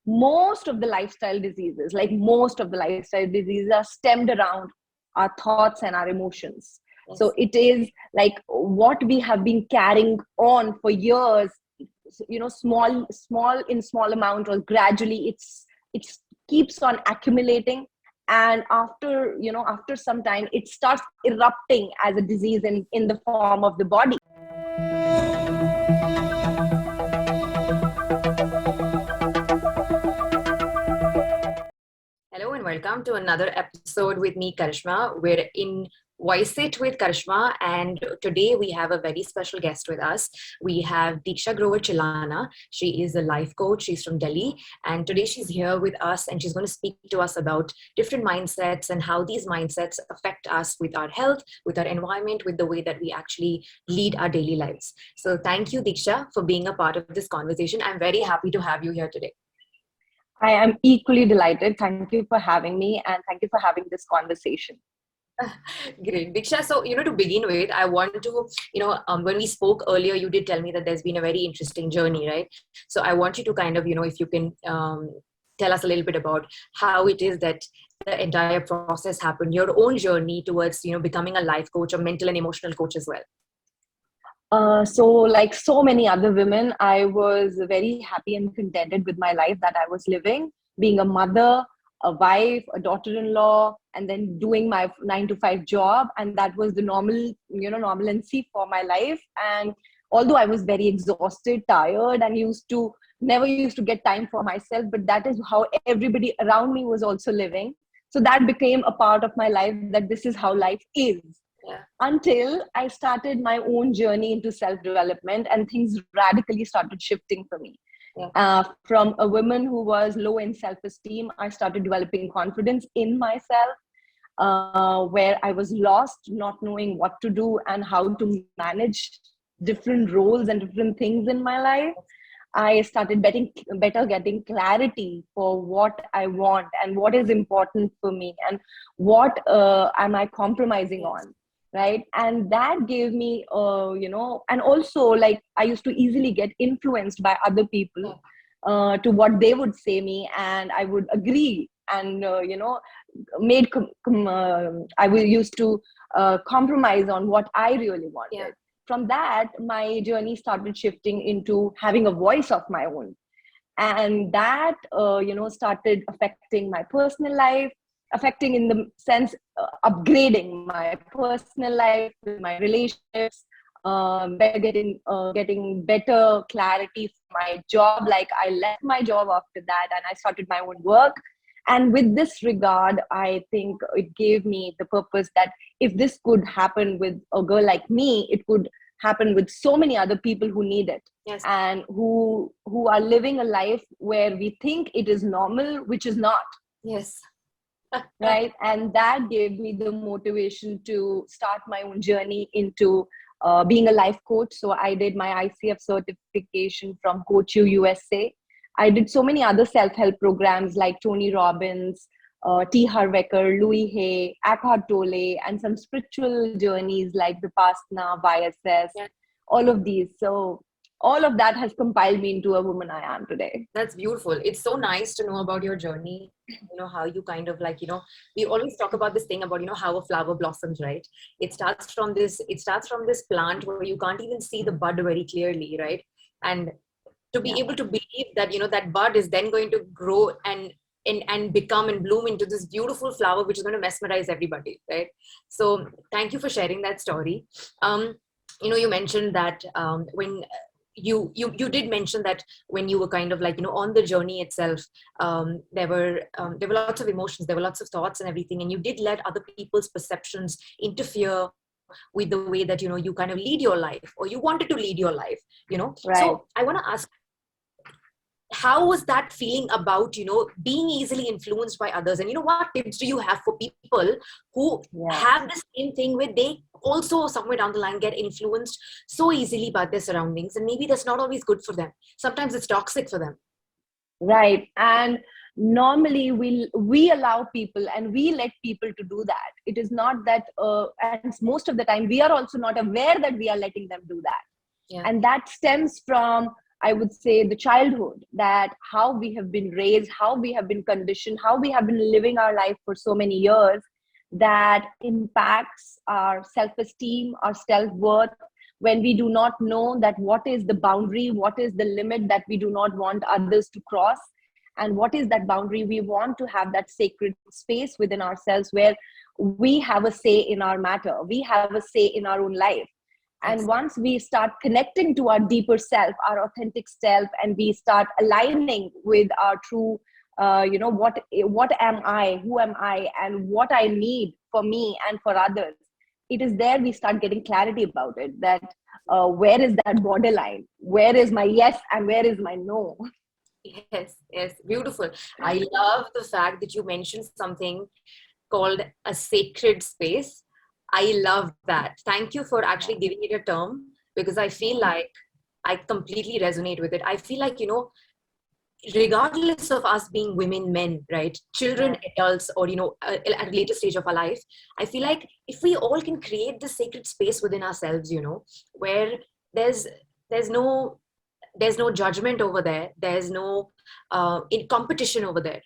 most of the lifestyle diseases are stemmed around our thoughts and our emotions. Yes. So it is like what we have been carrying on for years, small amount, or gradually it keeps on accumulating. And after some time, it starts erupting as a disease in the form of the body. Hello and welcome to another episode with me, Karishma. We're in Voice It with Karishma, and today we have a very special guest with us. We have Deeksha Grover Chillana. She is a life coach. She's from Delhi, and today she's here with us, and she's going to speak to us about different mindsets and how these mindsets affect us with our health, with our environment, with the way that we actually lead our daily lives. So thank you, Deeksha, for being a part of this conversation. I'm very happy to have you here today. I am equally delighted. Thank you for having me, and thank you for having this conversation. Great, Deeksha. So, to begin with, I want to, when we spoke earlier, you did tell me that there's been a very interesting journey, right? So I want you to kind of, if you can tell us a little bit about how it is that the entire process happened, your own journey towards, becoming a life coach, a mental and emotional coach as well. So like so many other women, I was very happy and contented with my life that I was living, being a mother, a wife, a daughter-in-law, and then doing my 9-to-5 job. And that was the normalcy for my life. And although I was very exhausted, tired, and never used to get time for myself, but that is how everybody around me was also living. So that became a part of my life, that this is how life is. Yeah. Until I started my own journey into self-development, and things radically started shifting for me. Yeah. From a woman who was low in self-esteem, I started developing confidence in myself, where I was lost, not knowing what to do and how to manage different roles and different things in my life. I started getting clarity for what I want and what is important for me, and what am I compromising on. Right. And that gave me, and also, like, I used to easily get influenced by other people to what they would say me, and I would agree. And, I used to compromise on what I really wanted. Yeah. From that, my journey started shifting into having a voice of my own. And that, started affecting my personal life, affecting in the sense, upgrading my personal life, my relationships, getting better clarity for my job. Like, I left my job after that and I started my own work. And with this regard, I think it gave me the purpose that if this could happen with a girl like me, it could happen with so many other people who need it. Yes. And who are living a life where we think it is normal, which is not. Yes. Right. And that gave me the motivation to start my own journey into being a life coach. So I did my ICF certification from Coach U USA. I did so many other self-help programs like Tony Robbins, T. Harv Eker, Louis Hay, Eckhart Tolle, and some spiritual journeys like Vipassana, YSS, all of these. So all of that has compiled me into a woman I am today. That's beautiful. It's so nice to know about your journey, how you kind of like, we always talk about this thing about, how a flower blossoms, right? It starts from this plant where you can't even see the bud very clearly, right? And to be able to believe that, that bud is then going to grow and become and bloom into this beautiful flower, which is going to mesmerize everybody, right? So thank you for sharing that story. You mentioned that when you did mention that when you were kind of like, on the journey itself, there were lots of emotions, there were lots of thoughts and everything, and you did let other people's perceptions interfere with the way that, you kind of lead your life, or you wanted to lead your life, Right. So I want to ask, how was that feeling about, being easily influenced by others? And what tips do you have for people who have the same thing, where they also somewhere down the line get influenced so easily by their surroundings, and maybe that's not always good for them. Sometimes it's toxic for them. Right. And normally we allow people and we let people to do that. It is not that, and most of the time we are also not aware that we are letting them do that. Yeah. And that stems from I would say, the childhood, that how we have been raised, how we have been conditioned, how we have been living our life for so many years, that impacts our self-esteem, our self-worth, when we do not know that what is the boundary, what is the limit that we do not want others to cross, and what is that boundary. We want to have that sacred space within ourselves where we have a say in our matter, we have a say in our own life. And Yes. once we start connecting to our deeper self, our authentic self, and we start aligning with our true, what am I, who am I, and what I need for me and for others, it is there we start getting clarity about it, that where is that borderline, where is my yes and where is my no. Yes, yes, beautiful. I love the fact that you mentioned something called a sacred space. I love that. Thank you for actually giving it a term, because I feel like I completely resonate with it. I feel like, regardless of us being women, men, right, children, Yeah, adults, or at a later stage of our life, I feel like if we all can create the sacred space within ourselves, where there's there's no there's no judgment over there, there's no in competition over there,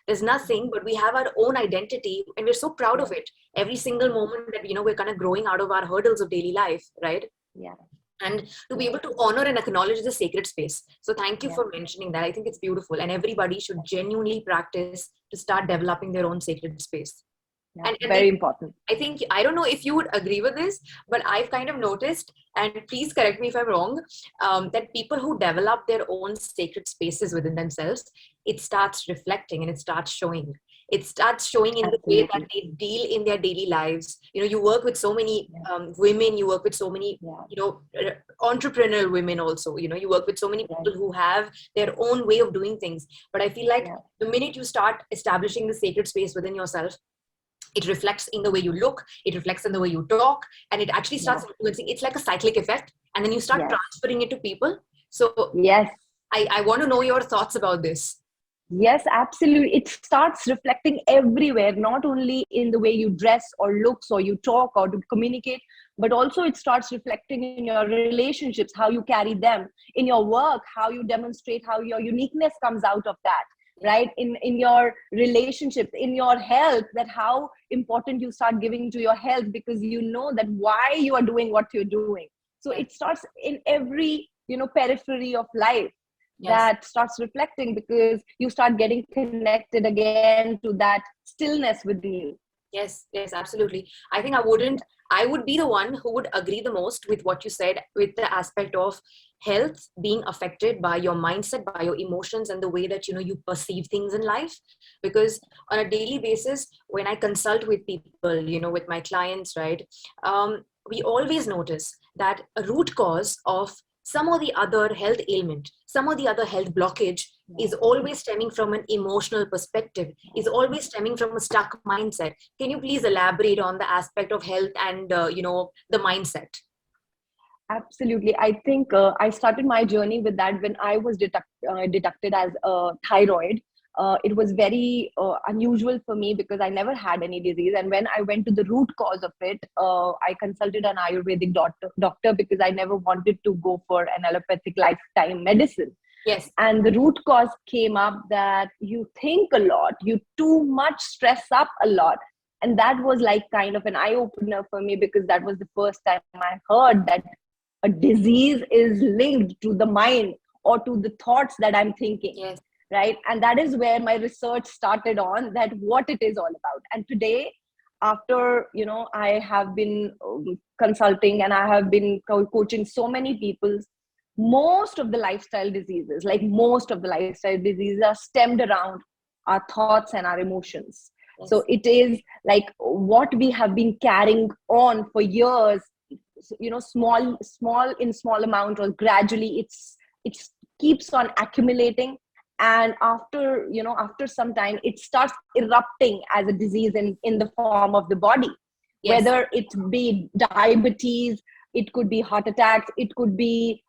there's nothing, but we have our own identity and we're so proud of yeah, it every single moment that we're kind of growing out of our hurdles of daily life, right? yeah, And to be yeah, able to honor and acknowledge the sacred space. So thank you yeah. for mentioning that. I think it's beautiful, and everybody should genuinely practice to start developing their own sacred space. Yeah, And very important. I think, I don't know if you would agree with this, but I've kind of noticed, and please correct me if I'm wrong, that people who develop their own sacred spaces within themselves, it starts reflecting and it starts showing. It starts showing in the way that Absolutely. they deal in their daily lives. You work with so many Yeah, women, you work with so many, yeah, entrepreneurial women also. You work with so many right. people who have their own way of doing things. But I feel like Yeah, the minute you start establishing the sacred space within yourself, it reflects in the way you look, it reflects in the way you talk, and it actually yeah, starts influencing. It's like a cyclic effect, and then you start yes, transferring it to people. So yes. I want to know your thoughts about this. Yes, absolutely. It starts reflecting everywhere, not only in the way you dress or looks or you talk or to communicate, but also it starts reflecting in your relationships, how you carry them, in your work, how you demonstrate, how your uniqueness comes out of that, Yeah. right? In your relationships, in your health, that how important you start giving to your health because you know that why you are doing what you're doing. So Yes. it starts in every, periphery of life, Yes. that starts reflecting because you start getting connected again to that stillness within you. Yes, yes, absolutely. I think I would be the one who would agree the most with what you said, with the aspect of health being affected by your mindset, by your emotions, and the way that, you perceive things in life. Because on a daily basis, when I consult with people, with my clients, right, we always notice that a root cause of some or the other health ailment, some or the other health blockage Yeah, is always stemming from an emotional perspective, is always stemming from a stuck mindset. Can you please elaborate on the aspect of health and the mindset? absolutely. I think I started my journey with that when I was detected as a thyroid. It was very unusual for me because I never had any disease. And when I went to the root cause of it, I consulted an Ayurvedic doctor because I never wanted to go for an allopathic lifetime medicine. Yes. And the root cause came up that you think a lot, you too much stress up a lot. And that was like kind of an eye opener for me because that was the first time I heard that a disease is linked to the mind or to the thoughts that I'm thinking, Yes. right? And that is where my research started on that what it is all about. And today, after I have been consulting and I have been coaching so many people, most of the lifestyle diseases, like most of the lifestyle diseases, are stemmed around our thoughts and our emotions. So Yes. it is like what we have been carrying on for years, small in small amount, or gradually it keeps on accumulating. And after some time it starts erupting as a disease in the form of the body, Yes. whether it be diabetes, it could be heart attacks, it could be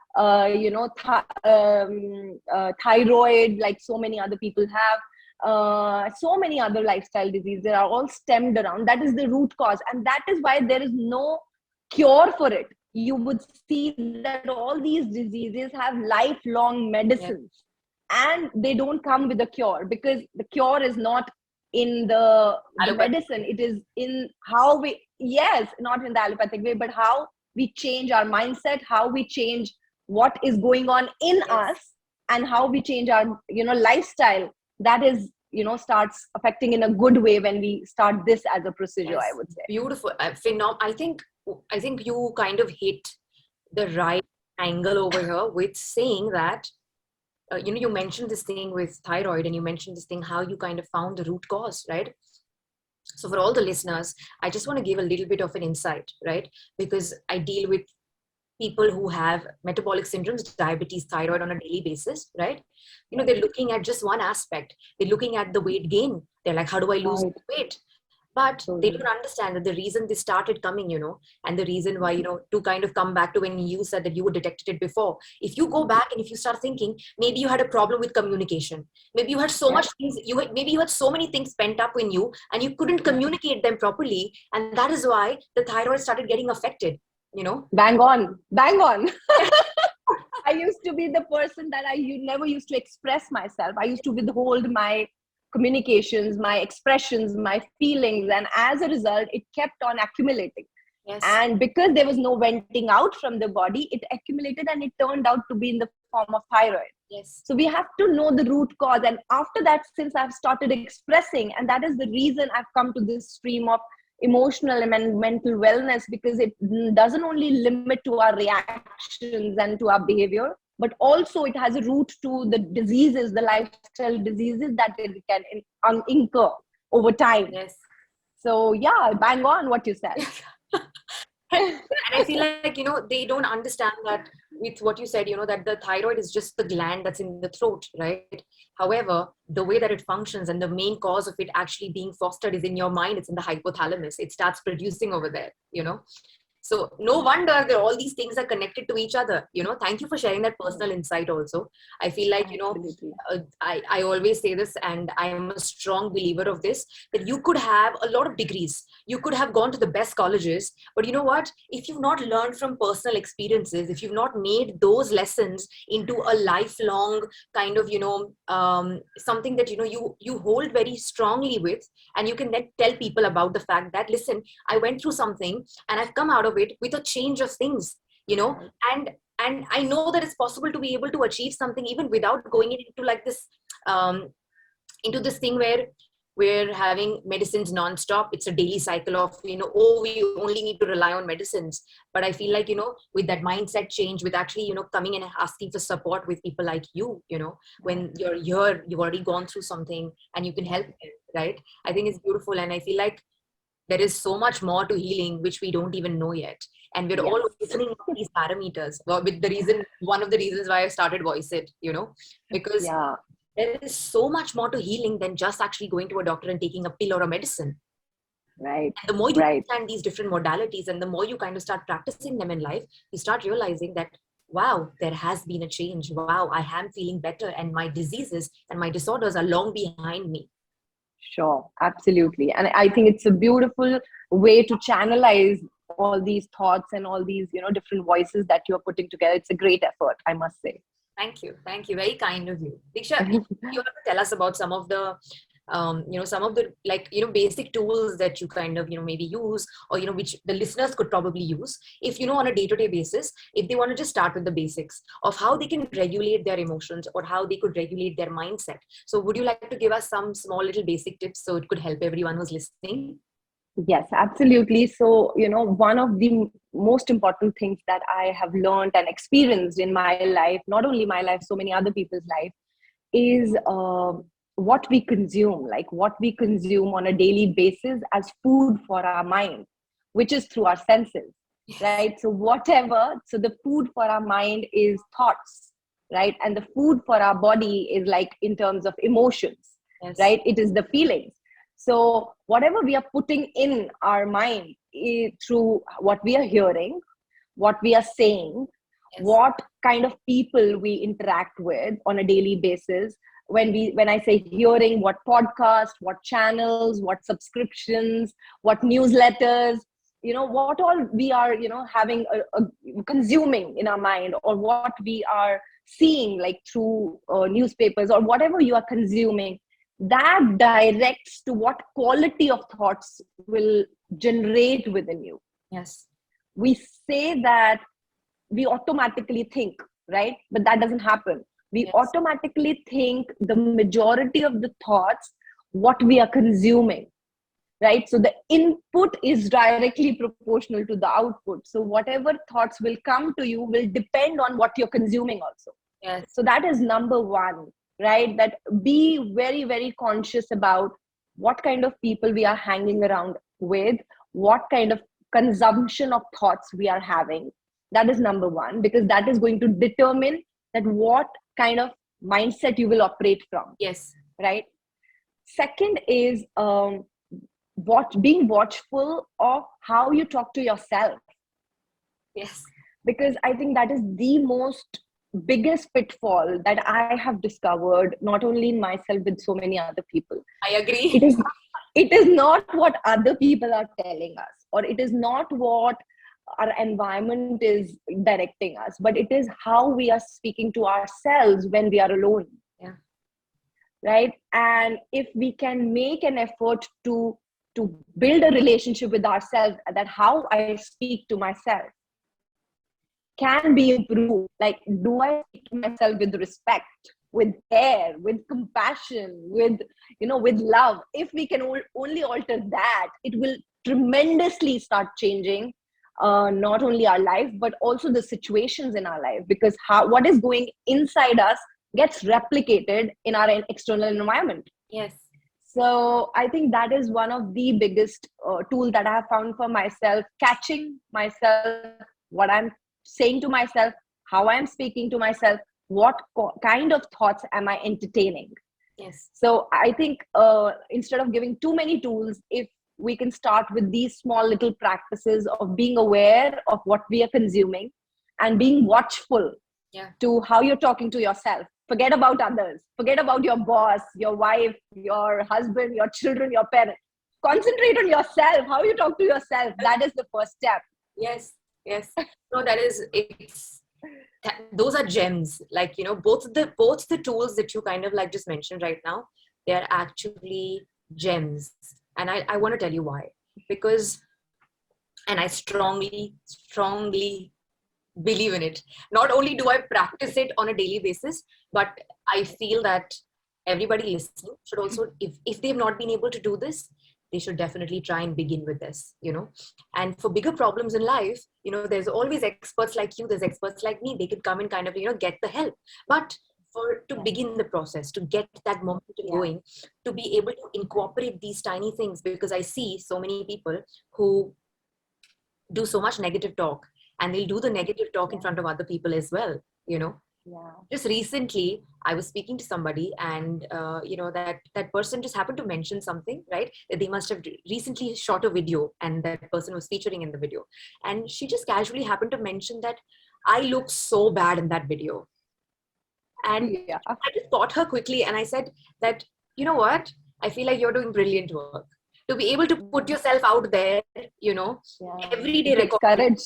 thyroid, like so many other people have, so many other lifestyle diseases are all stemmed around. That is the root cause, and that is why there is no cure for it. you would see that all these diseases have lifelong Yes. medicines, and they don't come with a cure, because the cure is not in the Allopathy. medicine. It is in how we, yes, not in the allopathic way, but how we change our mindset, how we change what is going on in Yes. us, and how we change our lifestyle. That is, starts affecting in a good way when we start this as a procedure, I Yes. would say. Beautiful. I think you kind of hit the right angle over here with saying that you mentioned this thing with thyroid, and you mentioned this thing how you kind of found the root cause, right? So for all the listeners, I just want to give a little bit of an insight, right? Because I deal with people who have metabolic syndromes, diabetes, thyroid on a daily basis, right? They're looking at just one aspect. They're looking at the weight gain. They're like, how do I lose Right. weight? But they Totally. don't understand that the reason they started coming, and the reason why, to kind of come back to when you said that you were detected it before. If you go back and if you start thinking, maybe you had a problem with communication. Maybe you had so Right. much things, maybe you had so many things pent up in you and you couldn't communicate them properly. And that is why the thyroid started getting affected, you know? Bang on. Bang on. I used to be the person that never used to express myself. I used to withhold my communications, my expressions, my feelings. And as a result, it kept on accumulating. Yes. And because there was no venting out from the body, it accumulated and it turned out to be in the form of thyroid. Yes. So we have to know the root cause. And after that, since I've started expressing, and that is the reason I've come to this stream of emotional and mental wellness, because it doesn't only limit to our reactions and to our behavior, but also it has a root to the diseases, the lifestyle diseases that it can incur over time. Yes. So yeah, bang on what you said. And I feel like, they don't understand that with what you said, that the thyroid is just the gland that's in the throat, right? However, the way that it functions and the main cause of it actually being fostered is in your mind. It's in the hypothalamus. It starts producing over there. So no wonder that all these things are connected to each other. Thank you for sharing that personal insight also. I feel like, Absolutely. I always say this, and I am a strong believer of this, that you could have a lot of degrees. You could have gone to the best colleges, but you know what? If you've not learned from personal experiences, if you've not made those lessons into a lifelong kind of, something that, you hold very strongly with, and you can then tell people about the fact that, listen, I went through something and I've come out of it with a change of things, Right. and I know that it's possible to be able to achieve something even without going into like this, um, into this thing where we're having medicines non-stop. It's a daily cycle of, oh, we only need to rely on medicines. But I feel like, with that mindset change, with actually, coming and asking for support with people like you, when you're here, you've already gone through something and you can help them, right? I think it's beautiful. And I feel like there is so much more to healing which we don't even know yet, and we're Yes. all listening on these parameters. Well, with the reason, one of the reasons why I started Voice It, because Yeah. there is so much more to healing than just actually going to a doctor and taking a pill or a medicine. Right. And the more you Right. understand these different modalities and the more you kind of start practicing them in life, you start realizing that, wow, there has been a change. Wow, I am feeling better, and my diseases and my disorders are long behind me. Sure. Absolutely. And I think it's a beautiful way to channelize all these thoughts and all these, different voices that you're putting together. It's a great effort, I must say. Thank you. Thank you. Very kind of you. Diksha, you have to tell us about some of the, some of the, like, basic tools that you kind of, maybe use, or, which the listeners could probably use if, on a day-to-day basis, if they want to just start with the basics of how they can regulate their emotions or how they could regulate their mindset. So would you like to give us some small little basic tips so it could help everyone who's listening? Yes, absolutely. So, one of the most important things that I have learned and experienced in my life, not only my life, so many other people's life, is what we consume, like what we consume on a daily basis as food for our mind, which is through our senses, Yes. right? So, so the food for our mind is thoughts, right? And the food for our body is like in terms of emotions, Yes. right? It is the feelings. So, whatever we are putting in our mind through what we are hearing, what we are saying, Yes. what kind of people we interact with on a daily basis. When I say hearing, what podcasts, what channels, what subscriptions, what newsletters, what all we are, having consuming in our mind, or what we are seeing like through newspapers or whatever you are consuming, that directs to what quality of thoughts will generate within you. Yes. We say that we automatically think, right? But that doesn't happen. We Yes. automatically think the majority of the thoughts what we are consuming, right? So the input is directly proportional to the output. So whatever thoughts will come to you will depend on what you're consuming also. Yes. So that is number one, right? That be very, very conscious about what kind of people we are hanging around with, what kind of consumption of thoughts we are having. That is number one, because that is going to determine that what kind of mindset you will operate from. Yes. Right. Second is being watchful of how you talk to yourself. Yes. Because I think that is the most biggest pitfall that I have discovered, not only in myself, with so many other people. I agree. It is not what other people are telling us, or it is not what our environment is directing us, but it is how we are speaking to ourselves when we are alone. Yeah. Right. And if we can make an effort to build a relationship with ourselves, that how I speak to myself can be improved. Like, do I speak to myself with respect, with care, with compassion, with love? If we can only alter that, it will tremendously start changing not only our life, but also the situations in our life, because what is going inside us gets replicated in our external environment. Yes. So I think that is one of the biggest tool that I have found for myself, catching myself, what I'm saying to myself, how I'm speaking to myself, what kind of thoughts am I entertaining. Yes. So I think instead of giving too many tools, if we can start with these small little practices of being aware of what we are consuming and being watchful to how you're talking to yourself. Forget about others. Forget about your boss, your wife, your husband, your children, your parents. Concentrate on yourself, how you talk to yourself. That is the first step. Yes. Yes. No, those are gems. Like, both the tools that you kind of like just mentioned right now, they are actually gems. And I want to tell you why. Because, and I strongly, strongly believe in it. Not only do I practice it on a daily basis, but I feel that everybody listening should also, if they've not been able to do this, they should definitely try and begin with this, And for bigger problems in life, there's always experts like you, there's experts like me, they could come and kind of, get the help. But to begin the process, to get that momentum going, to be able to incorporate these tiny things, because I see so many people who do so much negative talk, and they'll do the negative talk in front of other people as well, Just recently, I was speaking to somebody, and that person just happened to mention something, right? They must have recently shot a video, and that person was featuring in the video, and she just casually happened to mention that I look so bad in that video. And I just caught her quickly, and I said that, you know what? I feel like you're doing brilliant work. To be able to put yourself out there, every day, courage.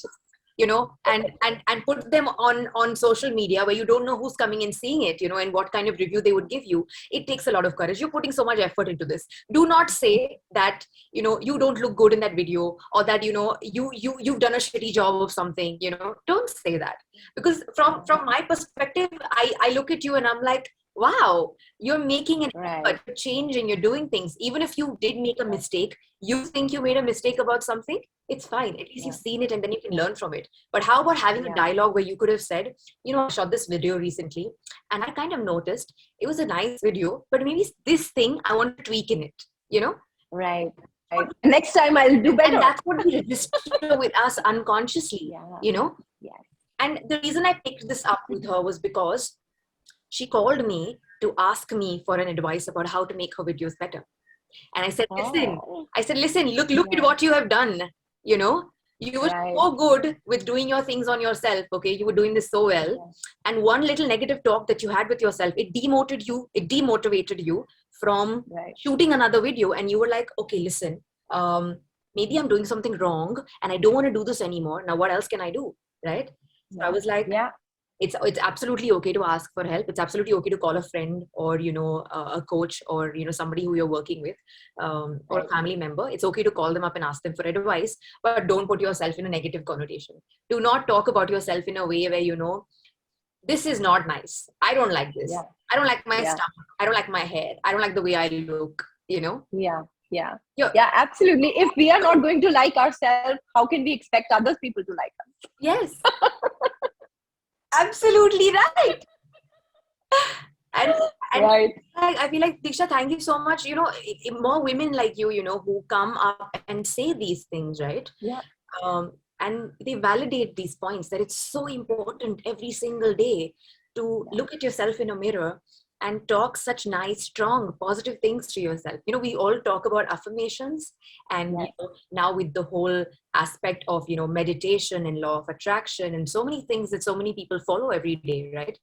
And put them on social media where you don't know who's coming and seeing it, and what kind of review they would give you. It takes a lot of courage. You're putting so much effort into this. Do not say that, you don't look good in that video, or that, you've done a shitty job of something, don't say that. Because from my perspective, I look at you and I'm like, wow, you're making an effort, you're changing, you're doing things. Even if you did make a mistake, you think you made a mistake about something, it's fine. At least you've seen it, and then you can learn from it. But how about having a dialogue where you could have said, I shot this video recently, and I kind of noticed it was a nice video, but maybe this thing I want to tweak in it, Right. Next time I'll do better. And that's what we register with us unconsciously, And the reason I picked this up with her was because she called me to ask me for an advice about how to make her videos better. And I said, listen, look at what you have done. You were so good with doing your things on yourself. Okay. You were doing this so well. And one little negative talk that you had with yourself, it demotivated you from shooting another video. And you were like, okay, listen, maybe I'm doing something wrong and I don't want to do this anymore. Now, what else can I do? Right. So I was like, yeah, it's absolutely okay to ask for help. It's absolutely okay to call a friend or, a coach or, somebody who you're working with, or a family member. It's okay to call them up and ask them for advice, but don't put yourself in a negative connotation. Do not talk about yourself in a way where, this is not nice. I don't like this. yeah, I don't like my yeah, stomach. I don't like my hair. I don't like the way I look. yeah, yeah, Yeah. yeah, absolutely. If we are not going to like ourselves, how can we expect other people to like us? Yes. Absolutely right. And Right. I feel like, Deeksha, thank you so much. More women like you, who come up and say these things, right? Yeah. And they validate these points that it's so important every single day to look at yourself in a mirror and talk such nice, strong, positive things to yourself. We all talk about affirmations, and now with the whole aspect of, meditation and law of attraction and so many things that so many people follow every day, right?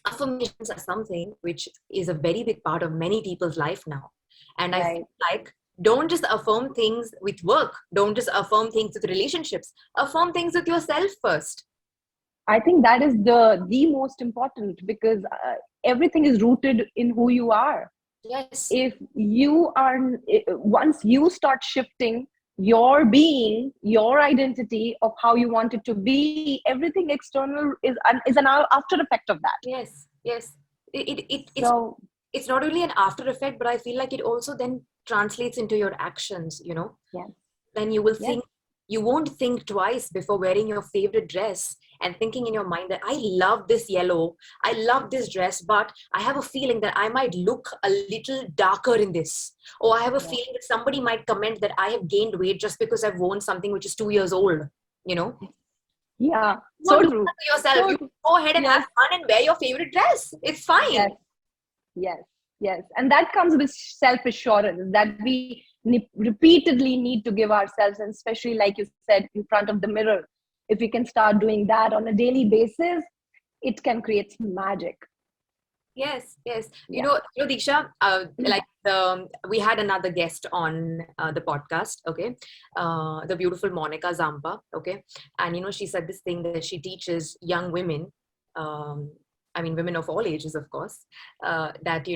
Affirmations are something which is a very big part of many people's life now. And I feel like, don't just affirm things with work. Don't just affirm things with relationships. Affirm things with yourself first. I think that is the most important, because everything is rooted in who you are. Yes. If you are, once you start shifting your being, your identity of how you want it to be, everything external is an after effect of that. Yes. So it's not only an after effect, but I feel like it also then translates into your actions. Then you will think, you won't think twice before wearing your favorite dress and thinking in your mind that I love this yellow, I love this dress, but I have a feeling that I might look a little darker in this. Or I have a feeling that somebody might comment that I have gained weight just because I've worn something which is 2 years old. Yeah, so true. Yourself. So you go ahead and have fun and wear your favorite dress. It's fine. Yes. And that comes with self-assurance that we repeatedly need to give ourselves, and especially, like you said, in front of the mirror. If we can start doing that on a daily basis, it can create magic. Yes. Deeksha, we had another guest on the podcast, okay, the beautiful Monica Zampa, okay, and she said this thing that she teaches young women, women of all ages, of course, that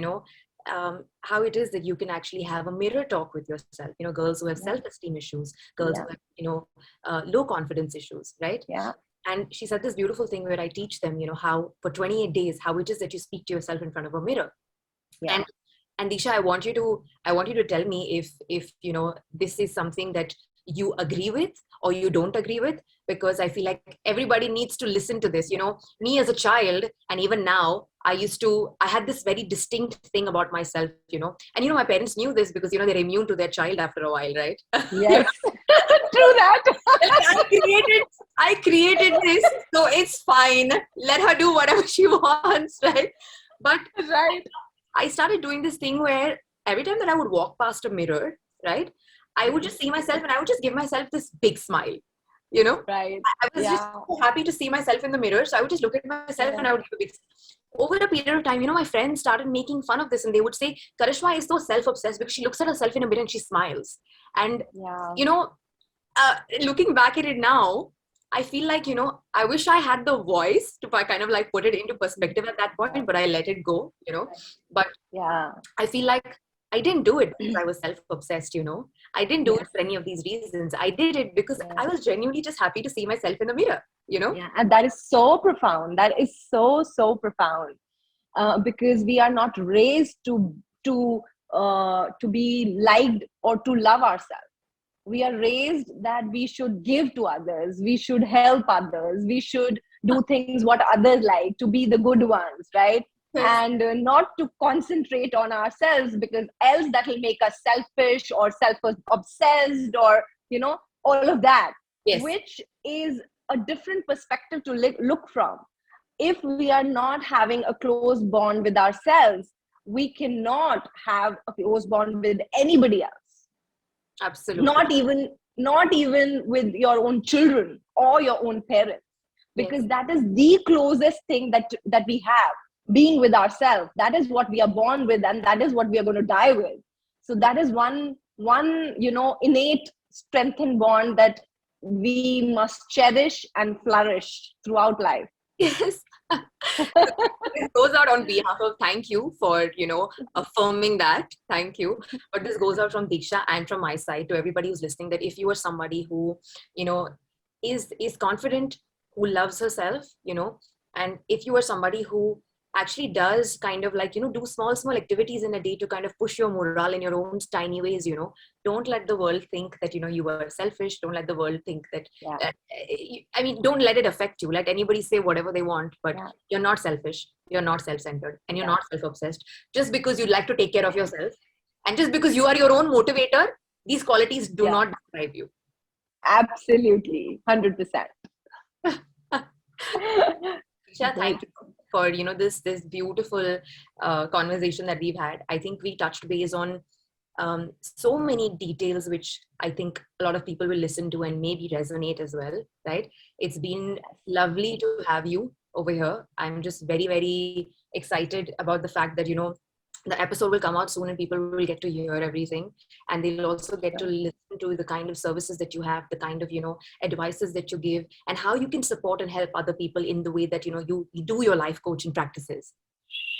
how it is that you can actually have a mirror talk with yourself. Girls who have self-esteem issues, girls who have low confidence issues, right? Yeah. And she said this beautiful thing where I teach them, how for 28 days, how it is that you speak to yourself in front of a mirror. Yeah. And Deeksha, I want you to tell me if this is something that you agree with or you don't agree with, because I feel like everybody needs to listen to this. Me as a child, and even now, I had this very distinct thing about myself, and my parents knew this because, they're immune to their child after a while, right? Yes. True that. I created this, so it's fine. Let her do whatever she wants, right? But I started doing this thing where every time that I would walk past a mirror, right, I would just see myself and I would just give myself this big smile, Right. I was just so happy to see myself in the mirror. So I would just look at myself and I would give a big smile. Over a period of time, my friends started making fun of this, and they would say, Karishma is so self-obsessed because she looks at herself in a mirror and she smiles. And, looking back at it now, I feel like, I wish I had the voice to kind of like put it into perspective at that point, but I let it go, But I feel like I didn't do it because I was self-obsessed, I didn't do it for any of these reasons. I did it because I was genuinely just happy to see myself in the mirror, Yeah, and that is so profound. That is so profound, because we are not raised to be liked or to love ourselves. We are raised that we should give to others, we should help others, we should do things what others like, to be the good ones, right? And not to concentrate on ourselves, because else that will make us selfish or self-obsessed or all of that, which is a different perspective to look from. If we are not having a close bond with ourselves, we cannot have a close bond with anybody else. Absolutely. Not even with your own children or your own parents, because that is the closest thing that we have, being with ourselves. That is what we are born with, and that is what we are going to die with. So that is one one, innate strengthened bond that we must cherish and flourish throughout life. Yes. This goes out on behalf of, thank you for, affirming that. Thank you. But this goes out from Deeksha and from my side to everybody who's listening, that if you are somebody who, you know, is confident, who loves herself, and if you are somebody who actually does kind of like, do small activities in a day to kind of push your morale in your own tiny ways, don't let the world think that, you are selfish. Don't let the world think that, Yeah. I mean, don't let it affect you. Let anybody say whatever they want, but Yeah. you're not selfish, you're not self-centered, and you're Yeah. not self-obsessed. Just because you like to take care of yourself, and just because you are your own motivator, these qualities do Yeah. not describe you. Absolutely. 100%. Shah, Great. thank you for this beautiful conversation that we've had. I think we touched base on so many details which I think a lot of people will listen to and maybe resonate as well, right? It's been lovely to have you over here. I'm just very, very excited about the fact that, the episode will come out soon and people will get to hear everything, and they'll also get to listen to the kind of services that you have, the kind of, advices that you give, and how you can support and help other people in the way that, you do your life coaching practices.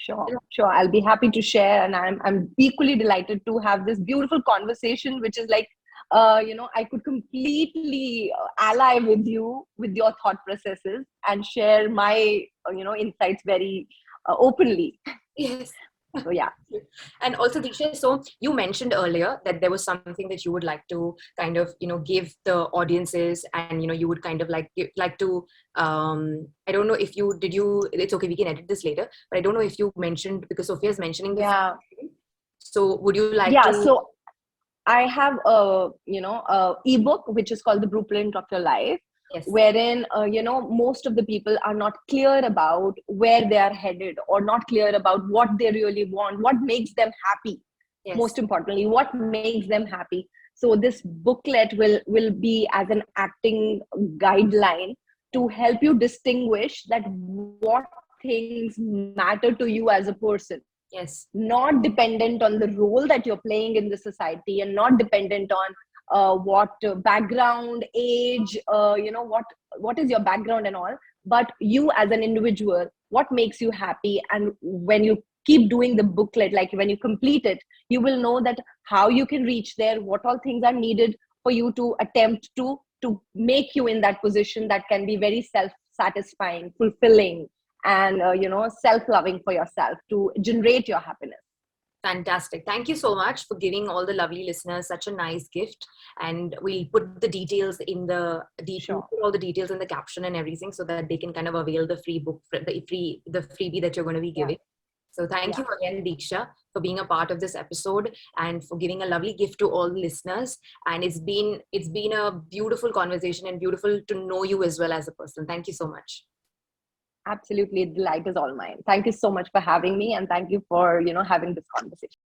Sure. I'll be happy to share, and I'm equally delighted to have this beautiful conversation, which is like, I could completely ally with you with your thought processes and share my, insights very openly. Yes. So yeah. And also, Deeksha, so you mentioned earlier that there was something that you would like to kind of, give the audiences, and, you would kind of like to, I don't know if it's okay, we can edit this later, but I don't know if you mentioned, because Sophia's mentioning the Yeah. so would you like Yeah. to? So I have a ebook which is called The Blueprint of Your Life, Yes. wherein most of the people are not clear about where they are headed, or not clear about what they really want, what makes them happy. Yes. Most importantly, what makes them happy. So this booklet will be as an acting guideline to help you distinguish that what things matter to you as a person, Yes. not dependent on the role that you're playing in the society, and not dependent on what background, age, what is your background and all, but you as an individual, what makes you happy. And when you keep doing the booklet, like when you complete it, you will know that how you can reach there, what all things are needed for you to attempt to make you in that position that can be very self satisfying, fulfilling, and self-loving for yourself to generate your happiness. Fantastic. Thank you so much for giving all the lovely listeners such a nice gift. And we'll put the details in Sure. put all the details in the caption and everything, so that they can kind of avail the free book, the freebie that you're going to be giving. So thank you again, Deeksha, for being a part of this episode and for giving a lovely gift to all the listeners. And it's been a beautiful conversation, and beautiful to know you as well as a person. Thank you so much. Absolutely. The delight is all mine. Thank you so much for having me, and thank you for having this conversation.